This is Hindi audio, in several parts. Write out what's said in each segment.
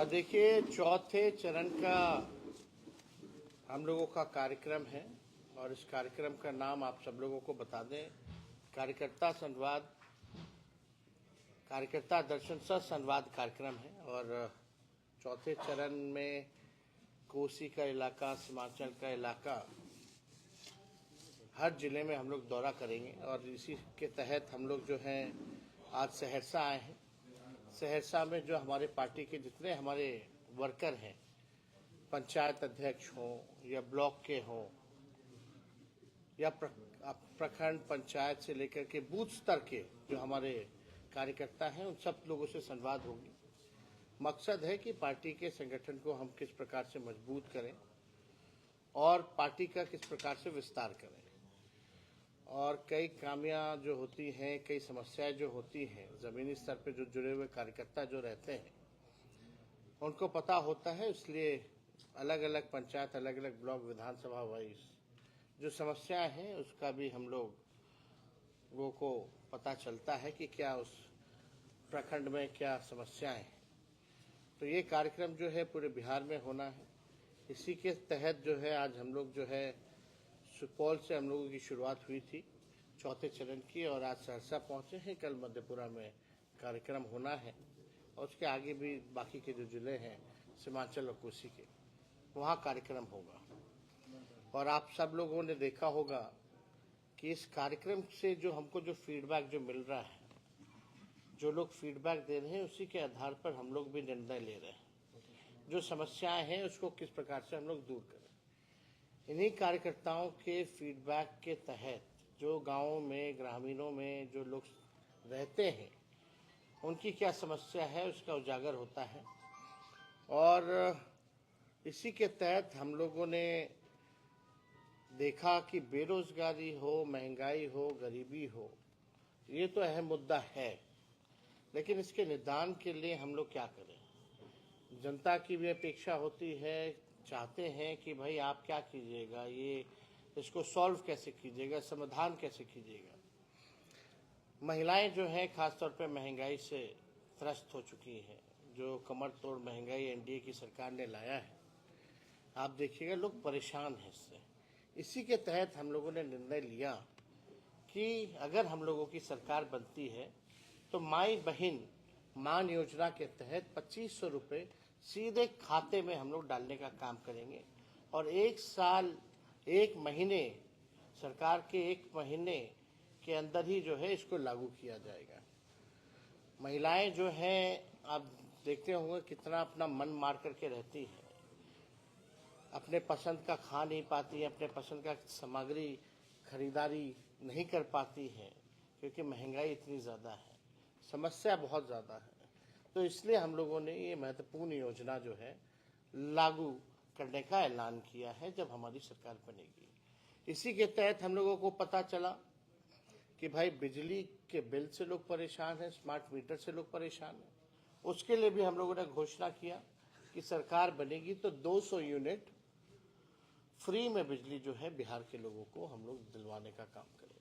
देखिए, चौथे चरण का हम लोगों का कार्यक्रम है और इस कार्यक्रम का नाम आप सब लोगों को बता दें, कार्यकर्ता संवाद, कार्यकर्ता दर्शन सह संवाद कार्यक्रम है। और चौथे चरण में कोसी का इलाका, सीमांचल का इलाका, हर जिले में हम लोग दौरा करेंगे और इसी के तहत हम लोग जो हैं आज सहरसा आए हैं। सहरसा में जो हमारे पार्टी के जितने हमारे वर्कर हैं, पंचायत अध्यक्ष हों या ब्लॉक के हों या प्रखंड पंचायत से लेकर के बूथ स्तर के जो हमारे कार्यकर्ता हैं, उन सब लोगों से संवाद होगी। मकसद है कि पार्टी के संगठन को हम किस प्रकार से मजबूत करें और पार्टी का किस प्रकार से विस्तार करें। और कई खामियां जो होती हैं, कई समस्याएं जो होती हैं, ज़मीनी स्तर पे जो जुड़े हुए कार्यकर्ता जो रहते हैं उनको पता होता है। इसलिए अलग अलग पंचायत, अलग अलग ब्लॉक, विधानसभा वाइज जो समस्याएं हैं उसका भी हम लोगों को पता चलता है कि क्या उस प्रखंड में क्या समस्याएं हैं। तो ये कार्यक्रम जो है पूरे बिहार में होना है। इसी के तहत जो है आज हम लोग जो है सुपौल से हम लोगों की शुरुआत हुई थी चौथे चरण की, और आज सहरसा पहुंचे हैं। कल मधेपुरा में कार्यक्रम होना है और उसके आगे भी बाकी के जो जिले हैं सीमांचल और कोसी के, वहाँ कार्यक्रम होगा। और आप सब लोगों ने देखा होगा कि इस कार्यक्रम से जो हमको जो फीडबैक जो मिल रहा है, जो लोग फीडबैक दे रहे हैं, उसी के आधार पर हम लोग भी निर्णय ले रहे हैं। जो समस्याएं हैं उसको किस प्रकार से हम लोग दूर करें। इन्हीं कार्यकर्ताओं के फीडबैक के तहत जो गाँवों में, ग्रामीणों में जो लोग रहते हैं, उनकी क्या समस्या है उसका उजागर होता है। और इसी के तहत हम लोगों ने देखा कि बेरोजगारी हो, महंगाई हो, गरीबी हो, ये तो अहम मुद्दा है, लेकिन इसके निदान के लिए हम लोग क्या करें। जनता की भी अपेक्षा होती है, चाहते हैं कि भाई आप क्या कीजिएगा, ये इसको सॉल्व कैसे कीजिएगा, समाधान कैसे कीजिएगा। महिलाएं जो हैं खासतौर पर महंगाई से त्रस्त हो चुकी हैं। जो कमर तोड़ महंगाई एनडीए की सरकार ने लाया है, आप देखिएगा लोग परेशान हैं इससे। इसी के तहत हम लोगों ने निर्णय लिया कि अगर हम लोगों की सरकार बनती है तो माई बहन मान योजना के तहत 2500 रुपये सीधे खाते में हम लोग डालने का काम करेंगे। और एक साल, एक महीने, सरकार के एक महीने के अंदर ही जो है इसको लागू किया जाएगा। महिलाएं जो हैं, आप देखते होंगे कितना अपना मन मार करके रहती है, अपने पसंद का खा नहीं पाती है, अपने पसंद का सामग्री खरीदारी नहीं कर पाती है, क्योंकि महंगाई इतनी ज़्यादा है, समस्या बहुत ज़्यादा है। तो इसलिए हम लोगों ने ये महत्वपूर्ण योजना जो है लागू करने का ऐलान किया है जब हमारी सरकार बनेगी। इसी के तहत हम लोगों को पता चला कि भाई बिजली के बिल से लोग परेशान हैं, स्मार्ट मीटर से लोग परेशान हैं। उसके लिए भी हम लोगों ने घोषणा किया कि सरकार बनेगी तो 200 यूनिट फ्री में बिजली जो है बिहार के लोगों को हम लोग दिलवाने का काम करेंगे।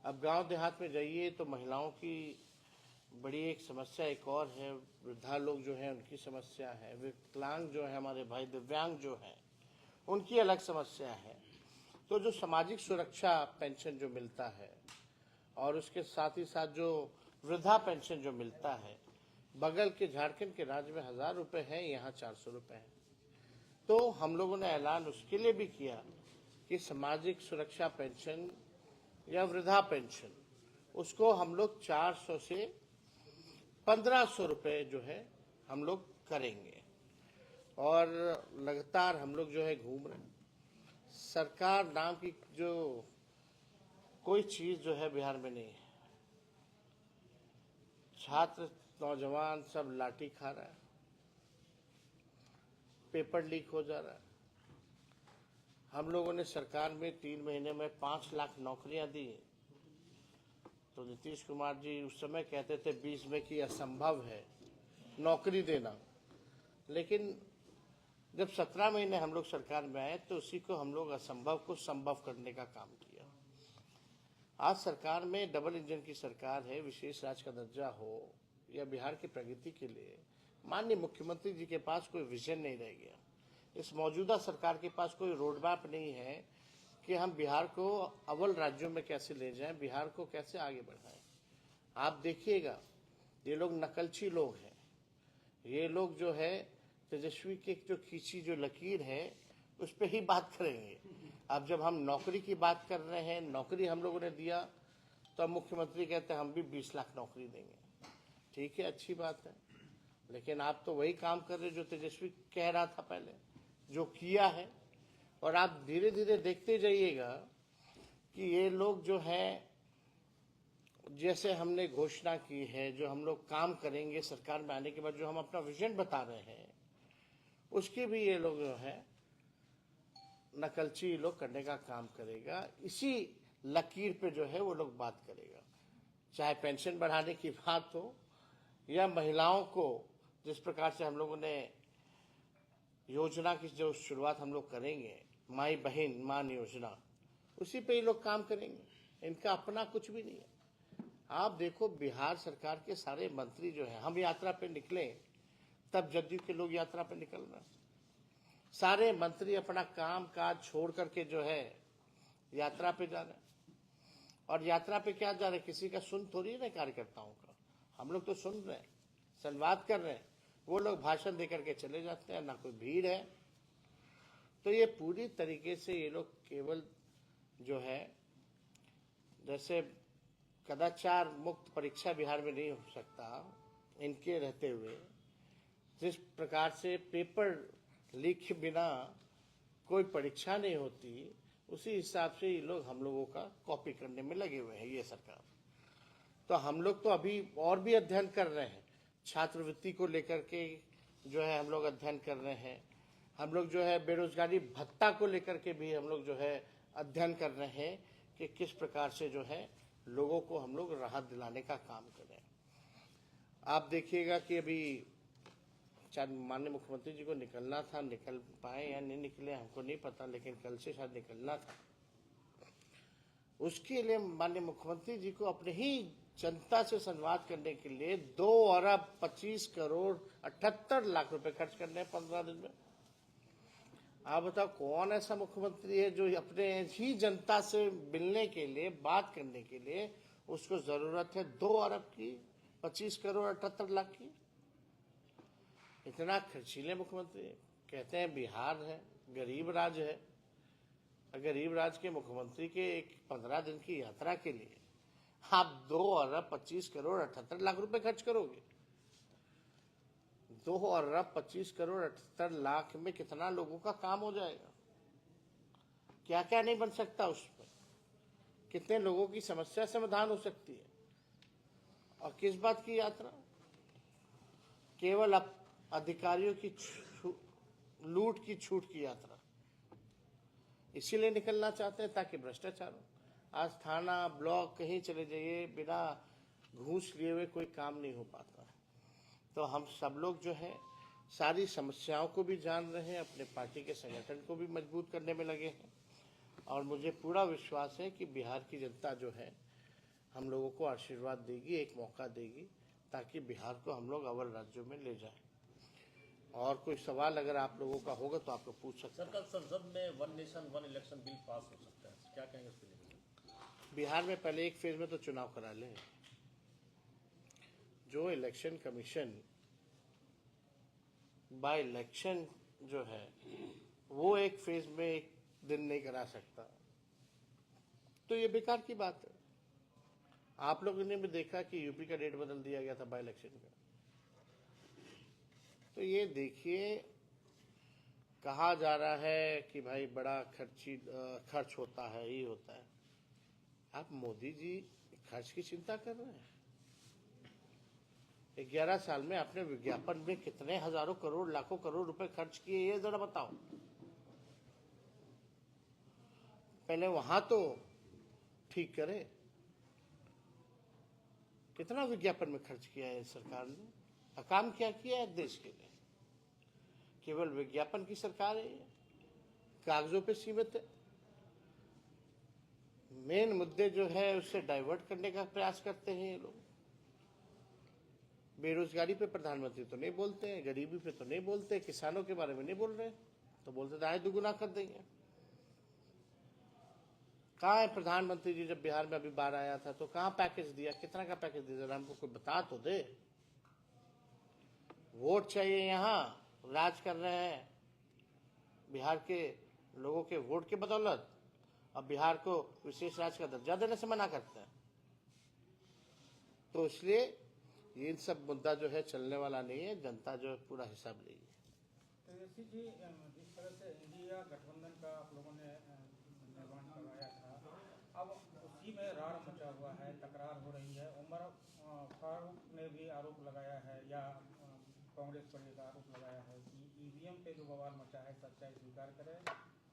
अब गांव देहात में जाइए तो महिलाओं की बड़ी एक समस्या एक और है, वृद्धा लोग जो हैं उनकी समस्या है, विकलांग जो है हमारे भाई, दिव्यांग जो हैं उनकी अलग समस्या है। तो जो सामाजिक सुरक्षा पेंशन जो मिलता है और उसके साथ ही साथ जो वृद्धा पेंशन जो मिलता है, बगल के झारखंड के राज्य में 1000 रुपये है, यहाँ 400 रुपये है। तो हम लोगों ने ऐलान उसके लिए भी किया कि सामाजिक सुरक्षा पेंशन या वृद्धा पेंशन उसको हम लोग 400 से 1500 रुपये जो है हम लोग करेंगे। और लगातार हम लोग जो है घूम रहे हैं। सरकार नाम की जो कोई चीज जो है बिहार में नहीं है। छात्र, नौजवान सब लाठी खा रहा है, पेपर लीक हो जा रहा है। हम लोगों ने सरकार में 3 महीने में 5 लाख नौकरियां दी। तो नीतीश कुमार जी उस समय कहते थे 20 में कि असंभव है नौकरी देना, लेकिन जब 17 महीने हम लोग सरकार में आए तो उसी को हम लोग असंभव को संभव करने का काम किया। आज सरकार में डबल इंजन की सरकार है। विशेष राज्य का दर्जा हो या बिहार की प्रगति के लिए माननीय मुख्यमंत्री जी के पास कोई विजन नहीं रह गया। इस मौजूदा सरकार के पास कोई रोड मैप नहीं है कि हम बिहार को अव्वल राज्यों में कैसे ले जाएं, बिहार को कैसे आगे बढ़ाएं। आप देखिएगा, ये लोग नकलची लोग हैं। ये लोग जो है तेजस्वी की जो खींची जो लकीर है उस पर ही बात करेंगे। अब जब हम नौकरी की बात कर रहे हैं, नौकरी हम लोगों ने दिया, तो अब मुख्यमंत्री कहते हैं हम भी 20 लाख नौकरी देंगे। ठीक है, अच्छी बात है, लेकिन आप तो वही काम कर रहे जो तेजस्वी कह रहा था पहले, जो किया है। और आप धीरे धीरे देखते जाइएगा कि ये लोग जो है, जैसे हमने घोषणा की है, जो हम लोग काम करेंगे सरकार में आने के बाद, जो हम अपना विजन बता रहे हैं, उसके भी ये लोग जो है नकलची लोग करने का काम करेगा। इसी लकीर पे जो है वो लोग बात करेगा, चाहे पेंशन बढ़ाने की बात हो या महिलाओं को जिस प्रकार से हम लोगों ने योजना की जो शुरुआत हम लोग करेंगे, माई बहन मान योजना, उसी पे ये लोग काम करेंगे। इनका अपना कुछ भी नहीं है। आप देखो, बिहार सरकार के सारे मंत्री जो है, हम यात्रा पे निकले तब जदयू के लोग यात्रा पे निकल रहे, सारे मंत्री अपना काम काज छोड़ करके जो है यात्रा पे जा रहे हैं। और यात्रा पे क्या जा रहे हैं, किसी का सुन थोड़ी ना कार्यकर्ताओं का, हम लोग तो सुन रहे हैं, संवाद कर रहे हैं। वो लोग भाषण दे करके चले जाते हैं, ना कोई भीड़ है। तो ये पूरी तरीके से ये लोग केवल जो है, जैसे कदाचार मुक्त परीक्षा बिहार में नहीं हो सकता इनके रहते हुए, जिस प्रकार से पेपर लीक के बिना कोई परीक्षा नहीं होती, उसी हिसाब से ये लोग हम लोगों का कॉपी करने में लगे हुए हैं ये सरकार। तो हम लोग तो अभी और भी अध्ययन कर रहे हैं, छात्रवृत्ति को लेकर के जो है हम लोग अध्ययन कर रहे हैं। हम लोग जो है बेरोजगारी भत्ता को लेकर के भी हम लोग जो है अध्ययन कर रहे हैं कि किस प्रकार से जो है लोगों को हम लोग राहत दिलाने का काम करें। आप देखिएगा कि अभी शायद माननीय मुख्यमंत्री जी को निकलना था, निकल पाए या नहीं निकले हमको नहीं पता, लेकिन कल से शायद निकलना था। उसके लिए माननीय मुख्यमंत्री जी को अपने ही जनता से संवाद करने के लिए 2 अरब 25 करोड़ 78 लाख रुपए खर्च करने हैं 15 दिन में। आप बताओ, कौन ऐसा मुख्यमंत्री है जो अपने ही जनता से मिलने के लिए, बात करने के लिए उसको जरूरत है 2 अरब की 25 करोड़ 78 लाख की? इतना खर्चीले मुख्यमंत्री। कहते हैं बिहार है गरीब राज्य है। गरीब राज्य के मुख्यमंत्री के एक 15 दिन की यात्रा के लिए आप 2 अरब 25 करोड़ 78 लाख रुपए खर्च करोगे? 2 अरब 25 करोड़ 78 लाख में कितना लोगों का काम हो जाएगा? क्या क्या नहीं बन सकता उसमें? कितने लोगों की समस्या समाधान हो सकती है? और किस बात की यात्रा? केवल अधिकारियों की लूट की छूट की यात्रा। इसीलिए निकलना चाहते हैं ताकि भ्रष्टाचार हो। आज थाना ब्लॉक कहीं चले जाइए, बिना घूस लिए हुए कोई काम नहीं हो पाता। तो हम सब लोग जो है सारी समस्याओं को भी जान रहे हैं, अपने पार्टी के संगठन को भी मजबूत करने में लगे हैं। और मुझे पूरा विश्वास है कि बिहार की जनता जो है हम लोगों को आशीर्वाद देगी, एक मौका देगी, ताकि बिहार को हम लोग अव्वल राज्यों में ले जाएं। और कोई सवाल अगर आप लोगों का होगा तो आप लोग पूछ सकते हैं। सर, कल संसद में 1 नेशन 1 इलेक्शन बिल पास हो सकता है, क्या कहेंगे इसके लिए? बिहार में पहले एक फेज में तो चुनाव करा लें। जो इलेक्शन कमीशन बाय इलेक्शन जो है वो एक फेज में एक दिन नहीं करा सकता, तो ये बेकार की बात है। आप लोगों ने भी देखा कि यूपी का डेट बदल दिया गया था बाय इलेक्शन का। तो ये देखिए, कहा जा रहा है कि भाई बड़ा खर्च होता है, ये होता है। आप मोदी जी खर्च की चिंता कर रहे हैं? 11 साल में आपने विज्ञापन में कितने हजारों करोड़ लाखों करोड़ रुपए खर्च किए, ये जरा बताओ। पहले वहां तो ठीक करे। कितना विज्ञापन में खर्च किया है सरकार ने? काम क्या किया है देश के लिए? केवल विज्ञापन की सरकार है, कागजों पे सीमित है। मेन मुद्दे जो है उससे डाइवर्ट करने का प्रयास करते हैं ये लोग। बेरोजगारी पे प्रधानमंत्री तो नहीं बोलते हैं, गरीबी पे तो नहीं बोलते, किसानों के बारे में नहीं बोल रहे, तो बोलते तो आए दुगुना कर देंगे। कहाँ है प्रधानमंत्री जी? जब बिहार में अभी बाढ़ आया था तो कहाँ पैकेज दिया, कितना का पैकेज दिया, जरा हमको कोई बता तो दे। वोट चाहिए, यहाँ राज कर रहे हैं बिहार के लोगों के वोट के बदौलत, अब बिहार को विशेष राज्य का दर्जा देने से मना करते हैं। तो इसलिए ये इन सब मुद्दा जो है चलने वाला नहीं है, जनता जो है पूरा हिसाब लेगी। तेजस्वी जी, जिस तरह से इंडिया गठबंधन का आप लोगों ने निर्माण करवाया था, अब उसी में रार मचा हुआ है, तकरार हो रही है। उमर फारूक ने भी आरोप लगाया है, या कांग्रेस पर एक आरोप लगाया है कि ईवीएम पे जो बवाल मचा है सच्चाई स्वीकार करें।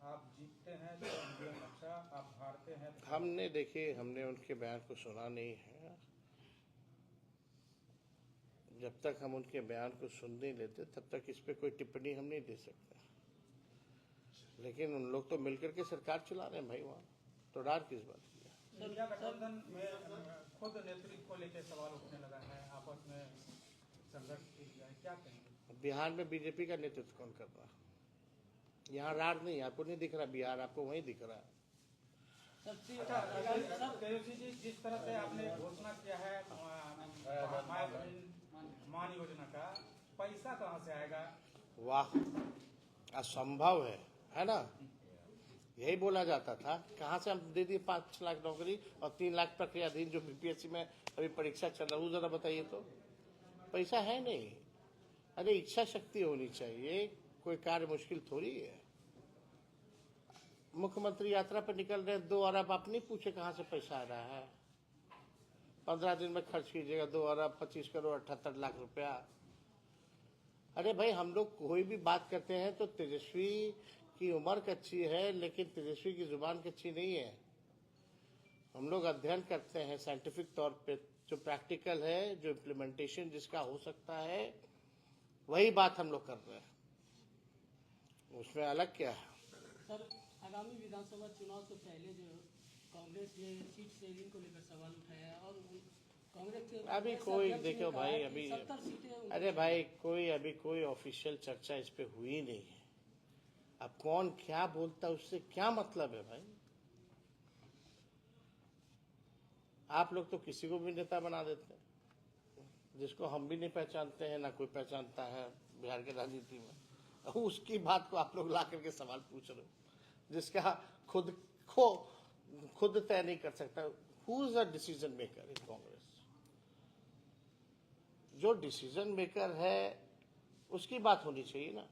आप जीतते हैं तो ईवीएम अच्छा, आप हारते हैं तो हमने देखिए, हमने उनके बयान को सुना नहीं है। जब तक हम उनके बयान को सुन नहीं लेते तब तक इस पे कोई टिप्पणी हम नहीं दे सकते। लेकिन उन लोग तो मिलकर के सरकार चला रहे हैं भाई, वहाँ तो डर किस बात की है? इंडिया गठबंधन में खुद नेतृत्व को लेकर सवाल उठने लगा है, आपस में संघर्ष किया है, क्या कहेंगे? बिहार में बीजेपी का नेतृत्व कौन कर रहा है? यहाँ रार नहीं, आपको नहीं दिख रहा बिहार, आपको वहीं दिख रहा है। अच्छा, तेजस्वी जी, जिस तरह से आपने घोषणा किया है मान योजना का, पैसा कहाँ से आएगा? वाह, असंभव है ना? यही बोला जाता था, कहाँ से हम दे दिए 5 लाख नौकरी और 3 लाख प्रक्रियाधीन जो बीपीएससी में अभी परीक्षा चल रहा है, वो जरा बताइए तो। पैसा है नहीं। अरे इच्छा शक्ति होनी चाहिए, कोई कार्य मुश्किल थोड़ी है। मुख्यमंत्री यात्रा पर निकल रहे 2 अरब, आप नहीं पूछे कहाँ से पैसा आ रहा है? 15 दिन में खर्च कीजिएगा 2 अरब 25 करोड़ 78 लाख रुपया। अरे भाई, हम लोग कोई भी बात करते हैं तो तेजस्वी की उम्र कच्ची है, लेकिन तेजस्वी की जुबान कच्ची नहीं है। हम लोग अध्ययन करते हैं साइंटिफिक तौर पे, जो प्रैक्टिकल है, जो इम्प्लीमेंटेशन जिसका हो सकता है, वही बात हम लोग कर रहे हैं। उसमें अलग क्या है? सर, आगामी विधानसभा चुनाव से पहले जो कांग्रेस ने सीट शेयरिंग को लेकर सवाल उठाया और कांग्रेस के अभी कोई देखो भाई, अभी 70 सीटें, अरे भाई अभी कोई ऑफिशियल चर्चा इस पे हुई नहीं है। अब कौन क्या बोलता उससे क्या मतलब है भाई? आप लोग तो किसी को भी नेता बना देते हैं, जिसको हम भी नहीं पहचानते हैं, ना कोई पहचानता है बिहार के राजनीति में। उसकी बात को आप लोग ला करके सवाल पूछ रहे हो, जिसका खुद तय नहीं कर सकता। Who is the decision maker in Congress? जो डिसीजन मेकर है उसकी बात होनी चाहिए ना।